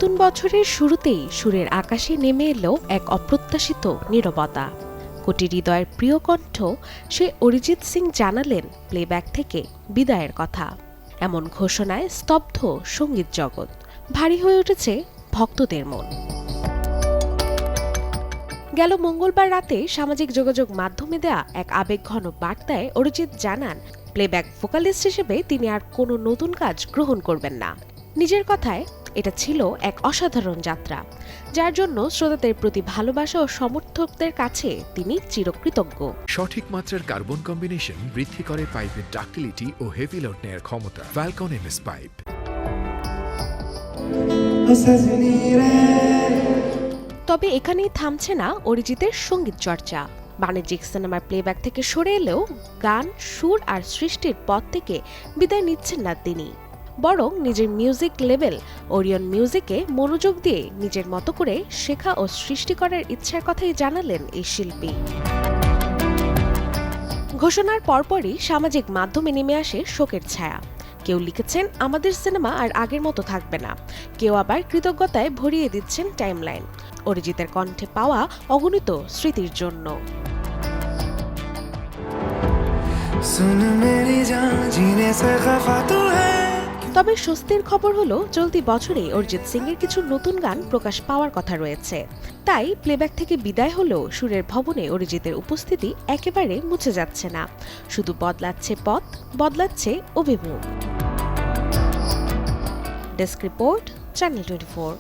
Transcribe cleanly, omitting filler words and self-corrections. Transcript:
নতুন বছরের শুরুতেই সুরের আকাশে নেমে এলো এক অপ্রত্যাশিত নীরবতা। কোটি হৃদয়ের প্রিয় কণ্ঠ সে অরিজিৎ সিং জানালেন প্লেব্যাক থেকে বিদায়ের কথা। এমন ঘোষণায় স্তব্ধ সঙ্গীত জগৎ, ভারী হয়ে উঠেছে ভক্তদের মন। গেল মঙ্গলবার রাতে সামাজিক যোগাযোগ মাধ্যমে দেয়া এক আবেগঘন বার্তায় অরিজিৎ জানান প্লেব্যাক ভোকালিস্ট হিসেবে তিনি আর কোনো নতুন কাজ গ্রহণ করবেন না। নিজের কথায়, এটা ছিল এক অসাধারণ যাত্রা, যার জন্য শ্রোতাদের প্রতি ভালোবাসা ও সমর্থকদের কাছে তিনি চিরকৃতজ্ঞ। সঠিক মাত্রার কার্বন কম্বিনেশন বৃদ্ধি করে পাইপের ডাক্টিলিটি ও হেভি লোড নেয়ার ক্ষমতা। Falcon MS pipe. তবে এখানেই থামছে না অরিজিতের সঙ্গীত চর্চা। বাণিজ্যিক সিনেমার প্লেব্যাক থেকে সরে এলেও গান, সুর আর সৃষ্টির পথ থেকে বিদায় নিচ্ছেন না তিনি, বরং নিজের মিউজিক লেবেল ওরিয়ন মিউজিকে মনোযোগ দিয়ে নিজের মতো করে শেখা ও সৃষ্টি করার ইচ্ছার কথাই জানালেন এই শিল্পী। ঘোষণার পরপরই সামাজিক মাধ্যমে নেমে আসে শোকের ছায়া। কেউ লিখেছেন আমাদের সিনেমা আর আগের মতো থাকবে না, কেউ আবার কৃতজ্ঞতায় ভরিয়ে দিচ্ছেন টাইমলাইন অরিজিতের কণ্ঠে পাওয়া অগণিত স্মৃতির জন্য। তবে স্বস্তির খবর হলো চলতি বছরে অরিজিৎ সিং এর কিছু নতুন গান প্রকাশ পাওয়ার কথা রয়েছে। তাই প্লেব্যাক থেকে বিদায় হলেও সুরের ভবনে অরিজিতের উপস্থিতি একেবারে মুছে যাচ্ছে না, শুধু বদলাচ্ছে পথ, বদলাচ্ছে অভিমুখ। Desk report, channel 24।